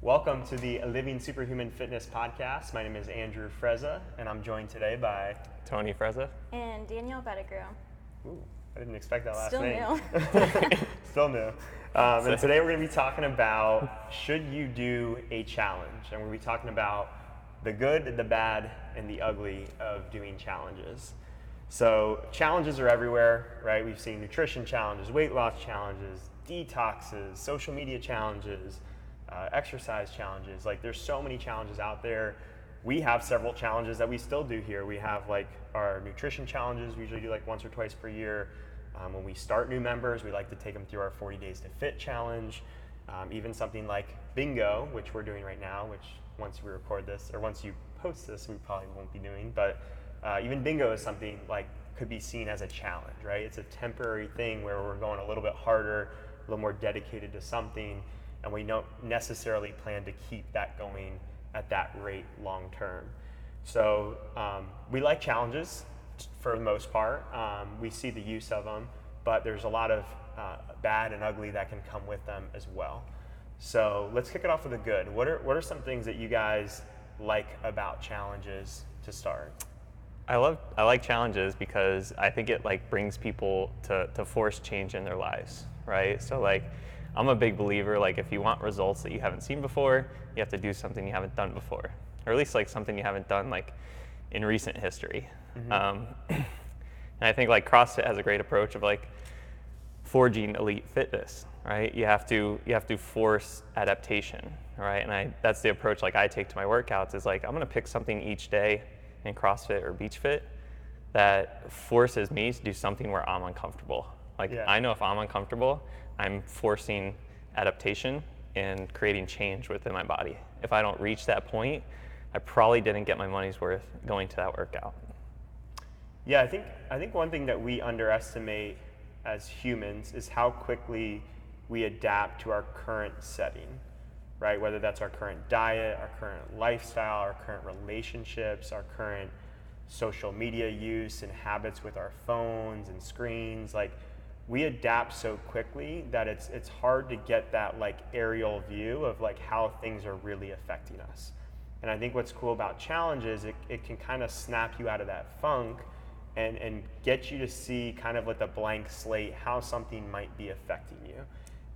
Welcome to the Living Superhuman Fitness Podcast. My name is Andrew Frezza, and I'm joined today by Tony Frezza. And Danielle Pettigrew. Ooh, I didn't expect that last Still name. new. Still new. And today we're going to be talking about should you do a challenge? And we're going to be talking about the good, the bad, and the ugly of doing challenges. So challenges are everywhere, right? We've seen nutrition challenges, weight loss challenges, detoxes, social media challenges, exercise challenges. Like there's so many challenges out there. We have several challenges that we still do here. We have like our nutrition challenges. We usually do like once or twice per year. When we start new members, we like to take them through our 40 Days to Fit challenge. Even something like bingo, which we're doing right now, which once we record this, or once you post this, we probably won't be doing. But even bingo is something like could be seen as a challenge, right? It's a temporary thing where we're going a little bit harder, a little more dedicated to something, and we don't necessarily plan to keep that going at that rate long term. So we like challenges for the most part. We see the use of them, but there's a lot of bad and ugly that can come with them as well. So let's kick it off with the good. What are some things that you guys like about challenges to start? I like challenges because I think it like brings people to force change in their lives, right? So like I'm a big believer, like if you want results that you haven't seen before, you have to do something you haven't done before, or at least like something you haven't done like in recent history. And I think like CrossFit has a great approach of like forging elite fitness, right? You have to force adaptation, right? And that's the approach like I take to my workouts is like I'm gonna pick something each day in CrossFit or Beach Fit that forces me to do something where I'm uncomfortable. Like I know if I'm uncomfortable, I'm forcing adaptation and creating change within my body. If I don't reach that point, I probably didn't get my money's worth going to that workout. Yeah, I think one thing that we underestimate as humans is how quickly we adapt to our current setting, right? Whether that's our current diet, our current lifestyle, our current relationships, our current social media use and habits with our phones and screens. Like we adapt so quickly that it's hard to get that like aerial view of like how things are really affecting us. And I think what's cool about challenges, it can kind of snap you out of that funk and get you to see kind of with a blank slate how something might be affecting you.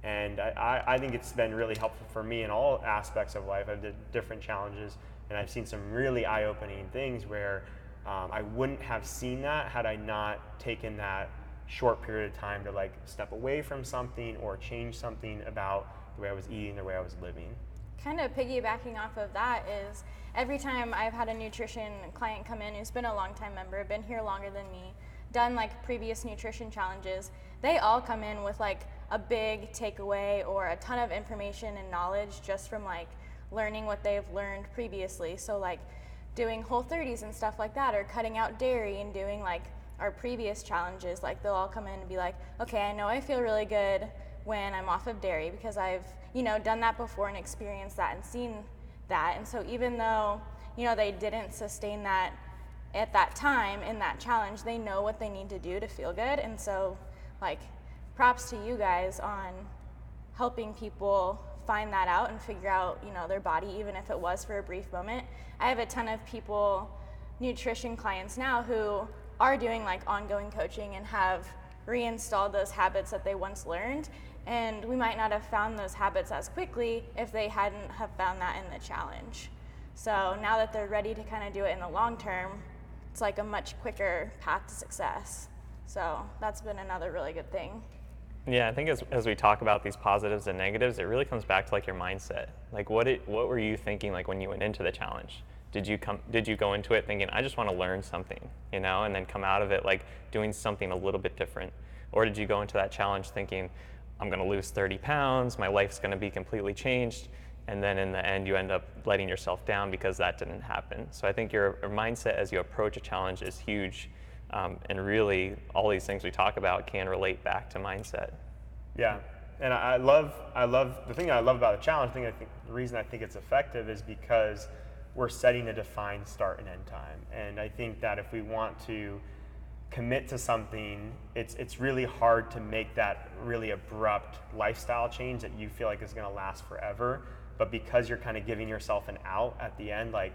And I think it's been really helpful for me in all aspects of life. I've did different challenges and I've seen some really eye-opening things where I wouldn't have seen that had I not taken that short period of time to like step away from something or change something about the way I was eating, the way I was living. Kind of piggybacking off of that is every time I've had a nutrition client come in who's been a long-time member, been here longer than me, done like previous nutrition challenges, they all come in with like a big takeaway or a ton of information and knowledge just from like learning what they've learned previously. So like doing Whole30s and stuff like that, or cutting out dairy and doing like our previous challenges, like they'll all come in and be like, okay, I know I feel really good when I'm off of dairy because I've, done that before and experienced that and seen that. And so even though, they didn't sustain that at that time in that challenge, they know what they need to do to feel good. And so like props to you guys on helping people find that out and figure out, their body, even if it was for a brief moment. I have a ton of people, nutrition clients now who are doing like ongoing coaching and have reinstalled those habits that they once learned, and we might not have found those habits as quickly if they hadn't have found that in the challenge. So now that they're ready to kind of do it in the long term, it's like a much quicker path to success. So that's been another really good thing. Yeah, I think as we talk about these positives and negatives, it really comes back to like your mindset. Like what were you thinking like when you went into the challenge? Did you go into it thinking, I just want to learn something, and then come out of it like doing something a little bit different? Or did you go into that challenge thinking, I'm going to lose 30 pounds, my life's going to be completely changed, and then in the end you end up letting yourself down because that didn't happen? So I think your mindset as you approach a challenge is huge, and really all these things we talk about can relate back to mindset. Yeah, and I love the thing I love about a challenge. The reason I think it's effective is because we're setting a defined start and end time. And I think that if we want to commit to something, it's really hard to make that really abrupt lifestyle change that you feel like is going to last forever. but because you're kind of giving yourself an out at the end, like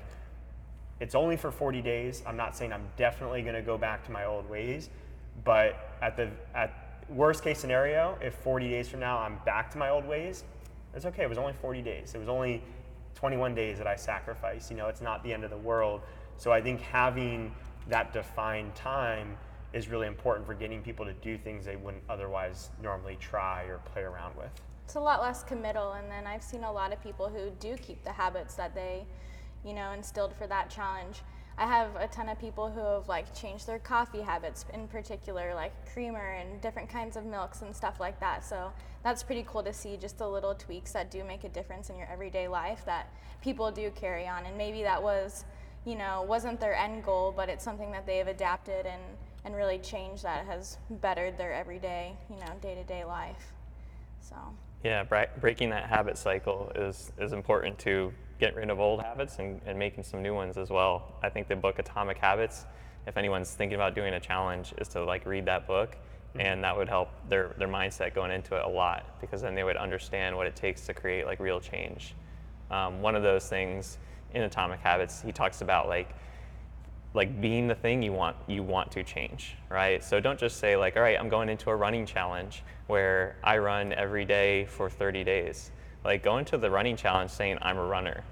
it's only for 40 days. I'm not saying I'm definitely going to go back to my old ways, but at worst case scenario, if 40 days from now I'm back to my old ways, it's okay. It was only 40 days. It was only 21 days that I sacrificed. You know, it's not the end of the world. So I think having that defined time is really important for getting people to do things they wouldn't otherwise normally try or play around with. It's a lot less committal, and then I've seen a lot of people who do keep the habits that they, you know, instilled for that challenge. I have a ton of people who have like changed their coffee habits, in particular like creamer and different kinds of milks and stuff like that. So that's pretty cool to see, just the little tweaks that do make a difference in your everyday life that people do carry on. And maybe that was, you know, wasn't their end goal, but it's something that they have adapted and really changed that has bettered their everyday, you know, day-to-day life. So. Yeah, breaking that habit cycle is important to get rid of old habits and making some new ones as well. I think the book Atomic Habits, if anyone's thinking about doing a challenge, is to like read that book, and that would help their mindset going into it a lot, because then they would understand what it takes to create like real change. One of those things in Atomic Habits, he talks about like being the thing you want to change, right? So don't just say like, all right, I'm going into a running challenge where I run every day for 30 days. Like go into the running challenge saying I'm a runner,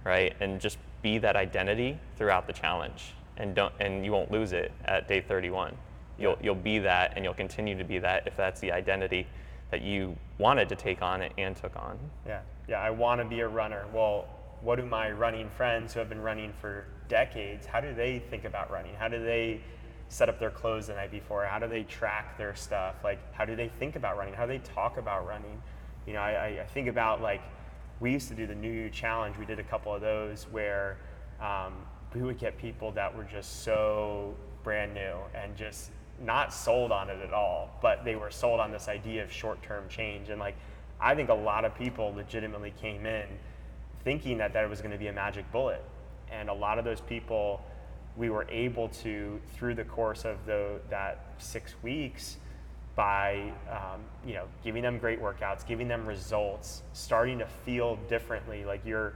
right? And just be that identity throughout the challenge, and you won't lose it at day 31. You'll be that, and you'll continue to be that if that's the identity that you wanted to take on and took on. Yeah, I want to be a runner. Well, what do my running friends who have been running for decades, how do they think about running? How do they set up their clothes the night before? How do they track their stuff? Like, how do they think about running? How do they talk about running? You know, I think about like, we used to do the New You Challenge. We did a couple of those where we would get people that were just so brand new and just not sold on it at all, but they were sold on this idea of short-term change. And like, I think a lot of people legitimately came in thinking that was going to be a magic bullet. And a lot of those people, we were able to, through the course of that 6 weeks, by you know, giving them great workouts, giving them results, starting to feel differently. Like your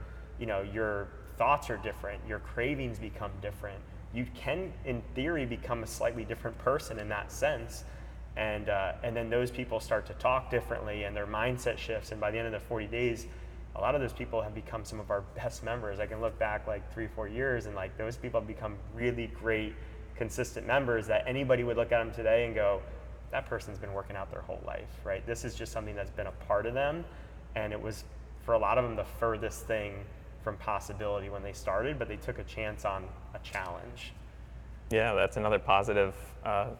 thoughts are different, your cravings become different. You can, in theory, become a slightly different person in that sense. And then those people start to talk differently, and their mindset shifts. And by the end of the 40 days, a lot of those people have become some of our best members. I can look back like 3-4 years, and like those people have become really great, consistent members that anybody would look at them today and go, that person's been working out their whole life, right? This is just something that's been a part of them. And it was, for a lot of them, the furthest thing from possibility when they started, but they took a chance on a challenge. Yeah, that's another positive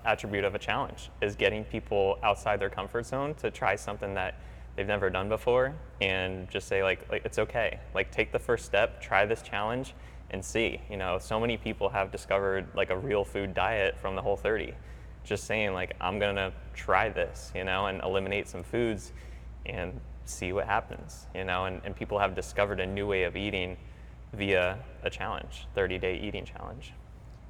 attribute of a challenge, is getting people outside their comfort zone to try something that they've never done before, and just say like it's okay. Like take the first step, try this challenge and see. You know, so many people have discovered like a real food diet from the Whole30. Just saying like, I'm gonna try this, you know, and eliminate some foods and see what happens, you know, and people have discovered a new way of eating via a challenge, 30-day eating challenge.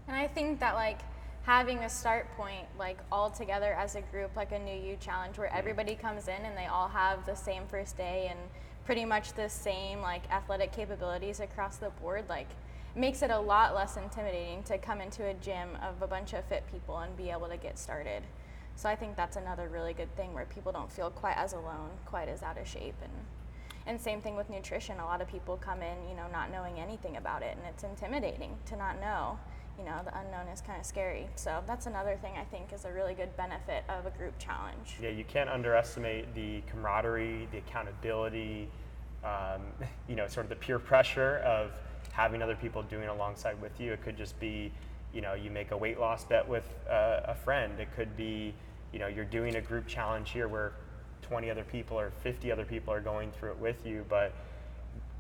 And I think that like having a start point like all together as a group, like a New You Challenge, where everybody comes in and they all have the same first day and pretty much the same like athletic capabilities across the board, like makes it a lot less intimidating to come into a gym of a bunch of fit people and be able to get started. So I think that's another really good thing, where people don't feel quite as alone, quite as out of shape. And same thing with nutrition. A lot of people come in, you know, not knowing anything about it, and it's intimidating to not know. You know, the unknown is kind of scary. So that's another thing I think is a really good benefit of a group challenge. Yeah, you can't underestimate the camaraderie, the accountability, you know, sort of the peer pressure of having other people doing alongside with you. It could just be, you know, you make a weight loss bet with a friend. It could be, you know, you're doing a group challenge here where 20 other people or 50 other people are going through it with you. But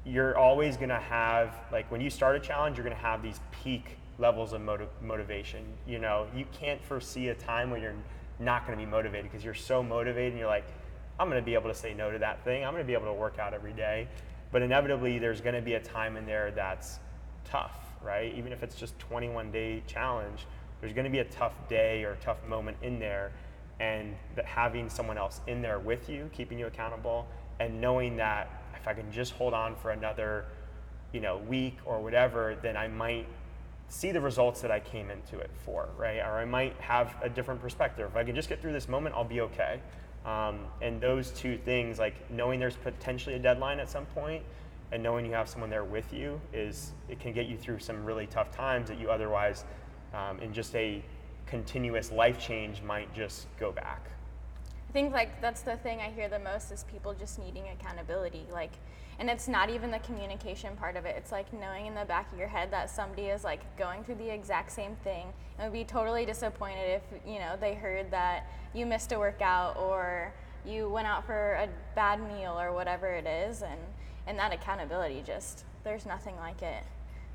you're always going to have, like when you start a challenge, you're going to have these peak levels of motivation. You know, you can't foresee a time when you're not going to be motivated, because you're so motivated and you're like, I'm going to be able to say no to that thing. I'm going to be able to work out every day. But inevitably, there's going to be a time in there that's tough, right? Even if it's just 21-day challenge, there's going to be a tough day or a tough moment in there, and that having someone else in there with you, keeping you accountable, and knowing that if I can just hold on for another, week or whatever, then I might see the results that I came into it for, right? Or I might have a different perspective. If I can just get through this moment, I'll be okay. And those two things, like knowing there's potentially a deadline at some point and knowing you have someone there with you, it can get you through some really tough times that you otherwise, in just a continuous life change, might just go back. I think like that's the thing I hear the most is people just needing accountability. Like, and it's not even the communication part of it. It's like knowing in the back of your head that somebody is like going through the exact same thing and would be totally disappointed if, they heard that you missed a workout or you went out for a bad meal or whatever it is. And that accountability, just, there's nothing like it.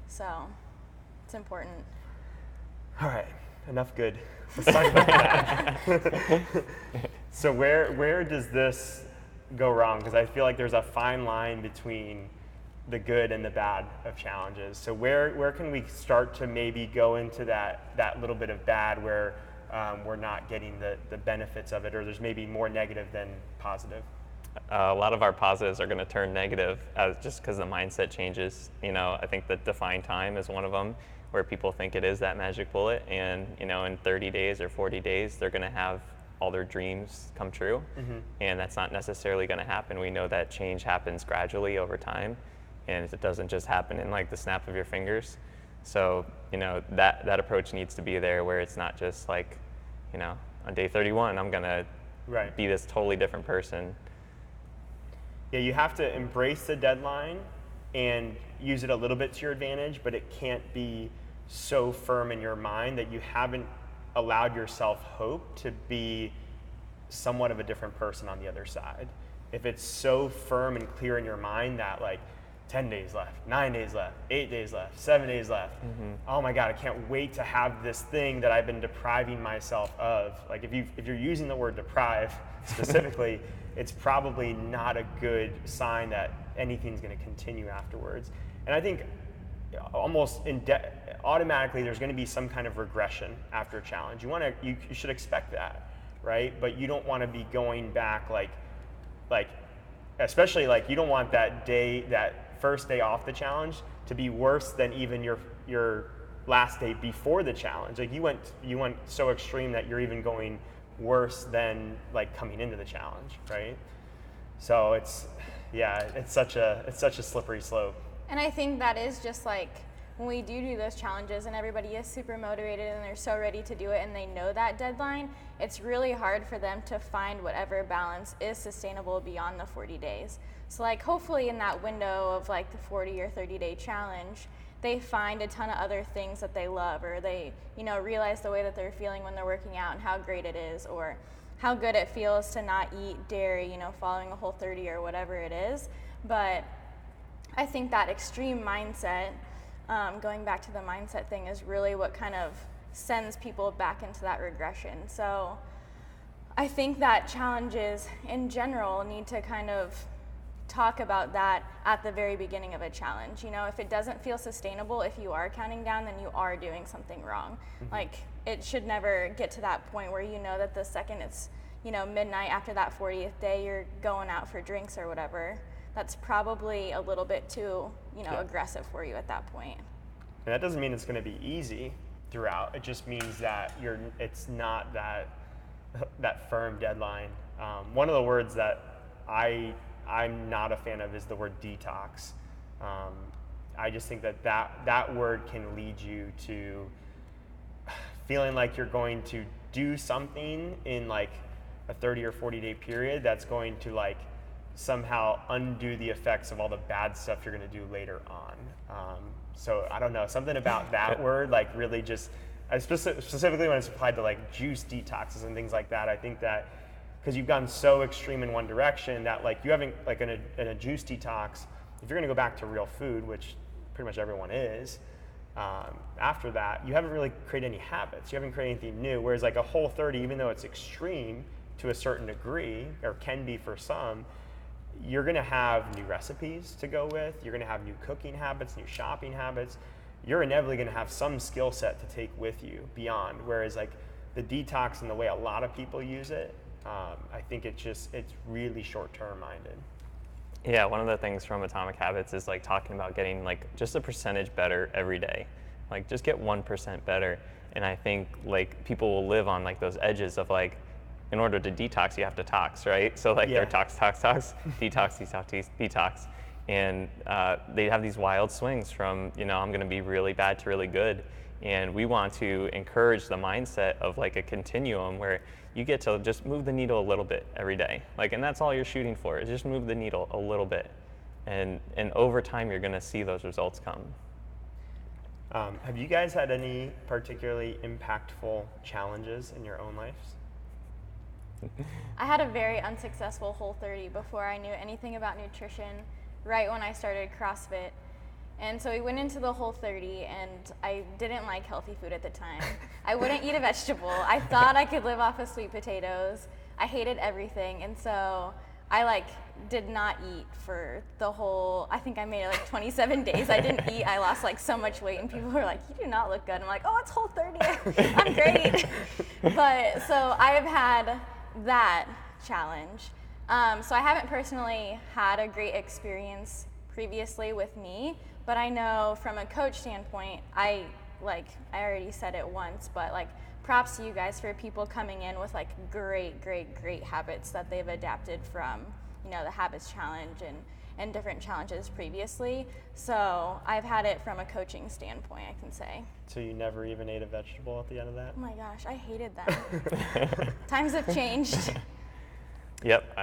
So it's important. All right, enough good. Let's talk about that. So where does this go wrong? Because I feel like there's a fine line between the good and the bad of challenges. So where can we start to maybe go into that little bit of bad where we're not getting the benefits of it, or there's maybe more negative than positive? A lot of our positives are going to turn negative just because the mindset changes. I think that defined time is one of them, where people think it is that magic bullet, and in 30 days or 40 days they're going to have all their dreams come true. Mm-hmm. And that's not necessarily going to happen. We know that change happens gradually over time, and it doesn't just happen in like the snap of your fingers. So that approach needs to be there, where it's not just like on day 31 I'm going to be this totally different person. Yeah, you have to embrace the deadline and use it a little bit to your advantage, but it can't be so firm in your mind that you haven't allowed yourself hope to be somewhat of a different person on the other side. If it's so firm and clear in your mind that like 10 days left, 9 days left, 8 days left, 7 days left, oh my God, I can't wait to have this thing that I've been depriving myself of. Like if you're using the word deprive specifically, it's probably not a good sign that anything's going to continue afterwards. And I think almost automatically there's going to be some kind of regression after a challenge. You should expect that, right? But you don't want to be going back like especially like you don't want that first day off the challenge to be worse than even your last day before the challenge. Like you went so extreme that you're even going worse than like coming into the challenge, right? So it's such a slippery slope. And I think that is just like when we do those challenges and everybody is super motivated and they're so ready to do it and they know that deadline, it's really hard for them to find whatever balance is sustainable beyond the 40 days. So like hopefully in that window of like the 40 or 30 day challenge, they find a ton of other things that they love, or they, realize the way that they're feeling when they're working out and how great it is, or how good it feels to not eat dairy, following a Whole30 or whatever it is. But I think that extreme mindset, going back to the mindset thing, is really what kind of sends people back into that regression. So I think that challenges in general need to kind of talk about that at the very beginning of a challenge. If it doesn't feel sustainable, if you are counting down, then you are doing something wrong. Mm-hmm. Like it should never get to that point where that the second it's midnight after that 40th day you're going out for drinks or whatever. That's probably a little bit too aggressive for you at that point. And that doesn't mean it's going to be easy throughout. It just means that it's not that firm deadline. One of the words that I'm not a fan of is the word detox. I just think that word can lead you to feeling like you're going to do something in like a 30 or 40 day period that's going to like somehow undo the effects of all the bad stuff you're going to do later on. So I don't know, something about that word like really just, specifically when it's applied to like juice detoxes and things like that, I think that because you've gone so extreme in one direction that like you haven't, like in a juice detox, if you're going to go back to real food, which pretty much everyone is, after that, you haven't really created any habits. You haven't created anything new. Whereas like a Whole30, even though it's extreme to a certain degree, or can be for some, you're going to have new recipes to go with. You're going to have new cooking habits, new shopping habits. You're inevitably going to have some skill set to take with you beyond. Whereas like the detox and the way a lot of people use it, I think it's really short-term minded. Yeah, one of the things from Atomic Habits is like talking about getting like just a percentage better every day. Like just get 1% better. And I think like people will live on like those edges of like, in order to detox, you have to tox, right? So like they're tox, detox, detox. And they have these wild swings from, I'm going to be really bad to really good. And we want to encourage the mindset of like a continuum where you get to just move the needle a little bit every day. Like, and that's all you're shooting for, is just move the needle a little bit. And over time, you're going to see those results come. Have you guys had any particularly impactful challenges in your own lives? I had a very unsuccessful Whole30 before I knew anything about nutrition, right when I started CrossFit. And so we went into the Whole30, and I didn't like healthy food at the time. I wouldn't eat a vegetable. I thought I could live off of sweet potatoes. I hated everything, and so I did not eat for the whole, I think I made it 27 days. I didn't eat. I lost so much weight, and people were like, "You do not look good." I'm like, "Oh, it's Whole30. I'm great." But so I have had that challenge. So I haven't personally had a great experience previously with me, but I know from a coach standpoint, I already said it once, but props to you guys for people coming in with great habits that they've adapted from, the habits challenge and different challenges previously. So I've had it from a coaching standpoint, I can say. So you never even ate a vegetable at the end of that? Oh my gosh, I hated that. Times have changed. Yep,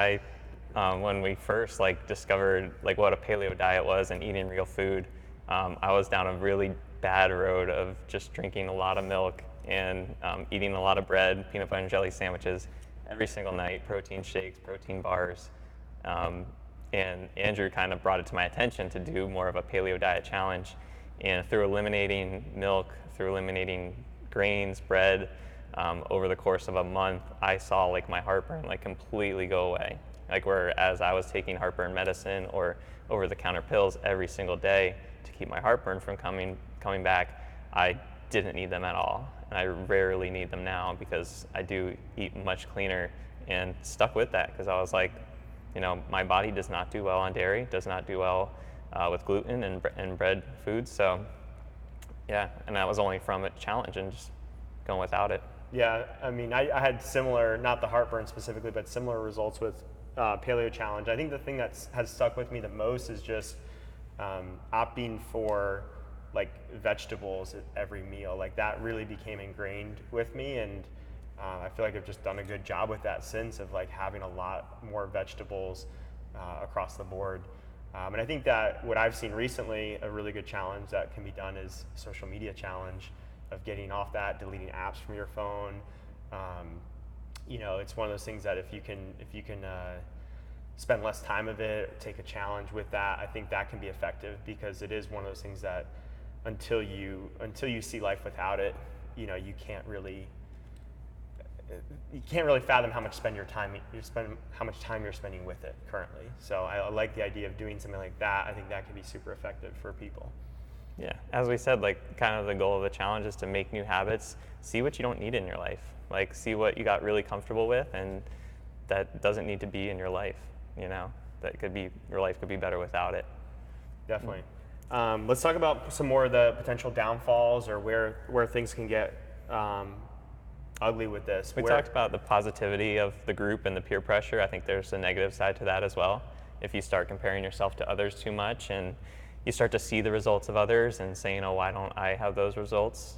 when we first discovered what a paleo diet was and eating real food, I was down a really bad road of just drinking a lot of milk and eating a lot of bread, peanut butter and jelly sandwiches every single night, protein shakes, protein bars. And Andrew kind of brought it to my attention to do more of a paleo diet challenge. And through eliminating milk, through eliminating grains, bread, over the course of a month, I saw my heartburn completely go away. Whereas I was taking heartburn medicine or over-the-counter pills every single day to keep my heartburn from coming back, I didn't need them at all. And I rarely need them now because I do eat much cleaner, and stuck with that because I was like, my body does not do well on dairy, does not do well with gluten and bread foods. So yeah, and that was only from a challenge and just going without it. Yeah, I mean, I had similar, not the heartburn specifically, but similar results with paleo challenge. I think the thing that has stuck with me the most is just opting for vegetables at every meal. That really became ingrained with me, and I feel like I've just done a good job with that since, of having a lot more vegetables across the board. And I think that what I've seen recently, a really good challenge that can be done is social media challenge, of getting off that, deleting apps from your phone. It's one of those things that if you can spend less time of it, take a challenge with that, I think that can be effective, because it is one of those things that until you see life without it, you can't really fathom how much time you're spending with it currently. So I like the idea of doing something like that. I think that can be super effective for people. Yeah, as we said, kind of the goal of the challenge is to make new habits, see what you don't need in your life, see what you got really comfortable with, and that doesn't need to be in your life. Your life could be better without it. Definitely. Let's talk about some more of the potential downfalls, or where things can get ugly with this. We talked about the positivity of the group and the peer pressure. I think there's a negative side to that as well. If you start comparing yourself to others too much, and you start to see the results of others and saying, "Oh, why don't I have those results?"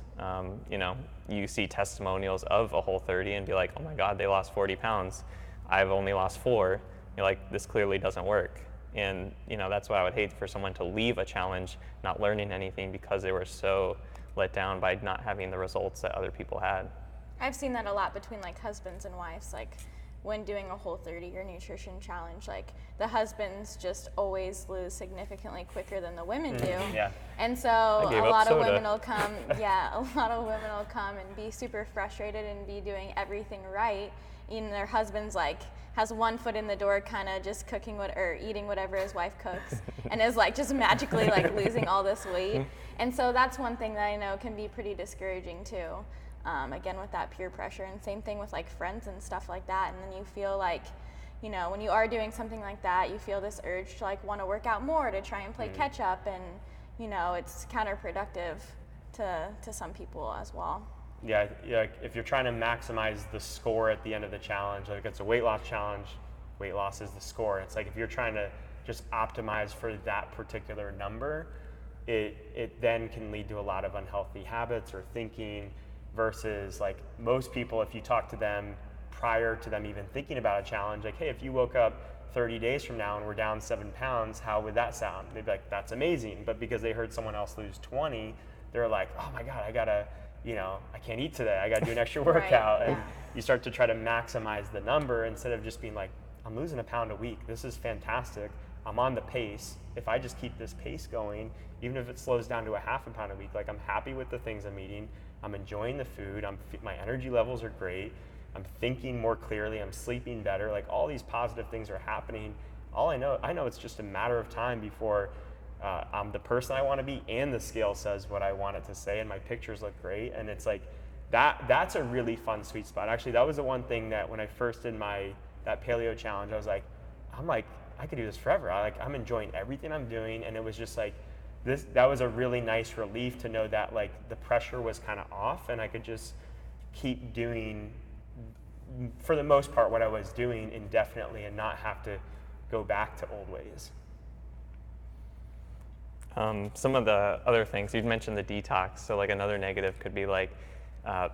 You see testimonials of a Whole30 and be like, "Oh my God, they lost 40 pounds. I've only lost 4. You're like, "This clearly doesn't work." And that's why I would hate for someone to leave a challenge not learning anything because they were so let down by not having the results that other people had. I've seen that a lot between husbands and wives, when doing a Whole30 or nutrition challenge, the husbands just always lose significantly quicker than the women do. Yeah. And so a lot of women will come, and be super frustrated and be doing everything right. Their husband's has one foot in the door, kind of just cooking or eating whatever his wife cooks, and is just magically losing all this weight. And so that's one thing that I know can be pretty discouraging too. Again, with that peer pressure, and same thing with friends and stuff like that. And then you feel you know, when you are doing something like that, you feel this urge to like want to work out more, to try and play catch up, and you know, it's counterproductive to some people as well. Yeah, if you're trying to maximize the score at the end of the challenge, like it's a weight loss challenge, weight loss is the score. It's like if you're trying to just optimize for that particular number, it then can lead to a lot of unhealthy habits or thinking, versus like most people, if you talk to them prior to them even thinking about a challenge, like, hey, if you woke up 30 days from now and we're down 7 pounds, how would that sound? They'd be like, that's amazing. But because they heard someone else lose 20, they're like, oh my God, I gotta, you know, I can't eat today. I gotta do an extra workout. Right, and you start to try to maximize the number instead of just being like, I'm losing a pound a week. This is fantastic. I'm on the pace. If I just keep this pace going, even if it slows down to a half a pound a week, like I'm happy with the things I'm eating. I'm enjoying the food. My energy levels are great. I'm thinking more clearly. I'm sleeping better. Like all these positive things are happening. All I know it's just a matter of time before I'm the person I want to be, and the scale says what I want it to say, and my pictures look great. And it's like that's a really fun sweet spot. Actually, that was the one thing that when I first did that paleo challenge, I was like, I could do this forever. I'm enjoying everything I'm doing, and it was just like that was a really nice relief to know that like the pressure was kind of off, and I could just keep doing, for the most part, what I was doing indefinitely and not have to go back to old ways. Some of the other things, you'd mentioned the detox, so like another negative could be like,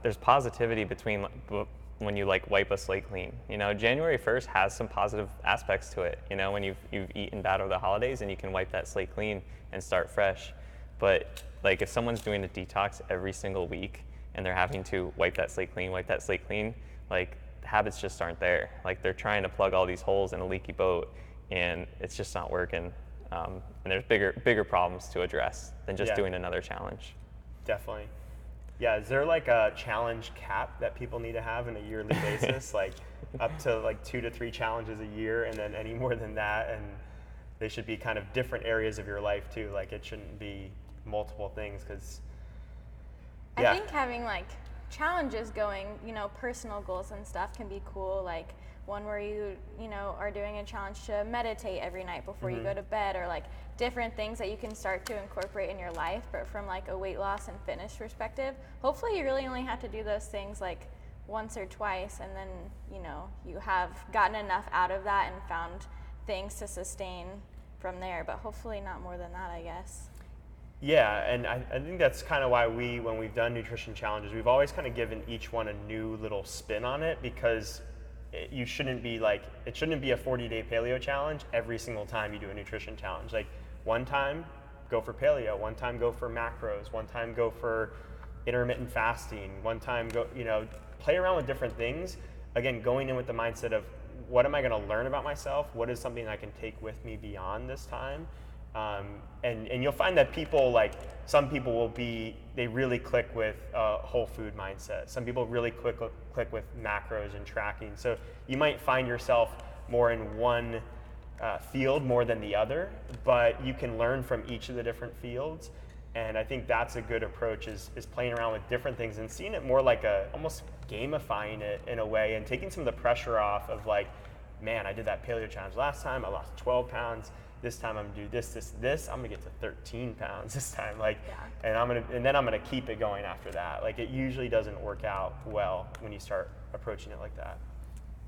there's positivity between when you like wipe a slate clean. You know, January 1st has some positive aspects to it, you know, when you've eaten bad over the holidays and you can wipe that slate clean and start fresh. But like if someone's doing a detox every single week and they're having to wipe that slate clean, like habits just aren't there. Like they're trying to plug all these holes in a leaky boat and it's just not working. And there's bigger problems to address than just doing another challenge. Definitely. Yeah, is there like a challenge cap that people need to have on a yearly basis? Like up to like 2 to 3 challenges a year, and then any more than that, and they should be kind of different areas of your life too. Like it shouldn't be multiple things, because I think having like challenges going, you know, personal goals and stuff can be cool. Like one where you know, are doing a challenge to meditate every night before you go to bed, or like different things that you can start to incorporate in your life. But from like a weight loss and fitness perspective, hopefully you really only have to do those things like once or twice, and then, you know, you have gotten enough out of that and found things to sustain from there. But hopefully not more than that, I guess. Yeah, and I think that's kind of why when we've done nutrition challenges, we've always kind of given each one a new little spin on it, because it shouldn't be a 40-day paleo challenge every single time you do a nutrition challenge. Like one time, go for paleo, one time go for macros, one time go for intermittent fasting, one time go, you know, play around with different things. Again, going in with the mindset of what am I going to learn about myself? What is something I can take with me beyond this time? And you'll find that some people they really click with whole food mindset. Some people really click with macros and tracking. So you might find yourself more in one field more than the other, but you can learn from each of the different fields. And I think that's a good approach, is playing around with different things and seeing it more like almost gamifying it in a way, and taking some of the pressure off of like, man, I did that paleo challenge last time, I lost 12 pounds. This time I'm gonna do this. I'm gonna get to 13 pounds this time. And then I'm gonna keep it going after that. Like it usually doesn't work out well when you start approaching it like that.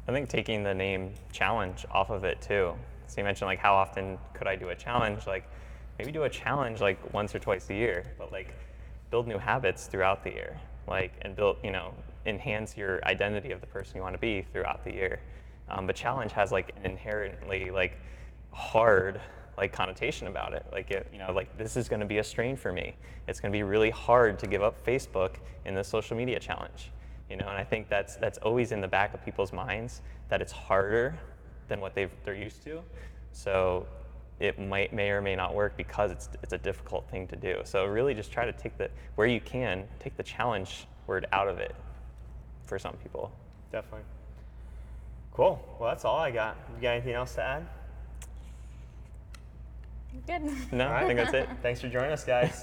I think taking the name challenge off of it too. So you mentioned like how often could I do a challenge? Like maybe do a challenge like once or twice a year, but like build new habits throughout the year. Like and build, you know, enhance your identity of the person you want to be throughout the year. But challenge has like an inherently like hard like connotation about it. Like you know, like this is going to be a strain for me. It's going to be really hard to give up Facebook in the social media challenge. You know, and I think that's always in the back of people's minds, that it's harder than what they're used to. So it may or may not work because it's a difficult thing to do. So really just try to take the challenge word out of it for some people. Definitely. Cool. Well, that's all I got. You got anything else to add? Good. No, I think that's it. Thanks for joining us, guys.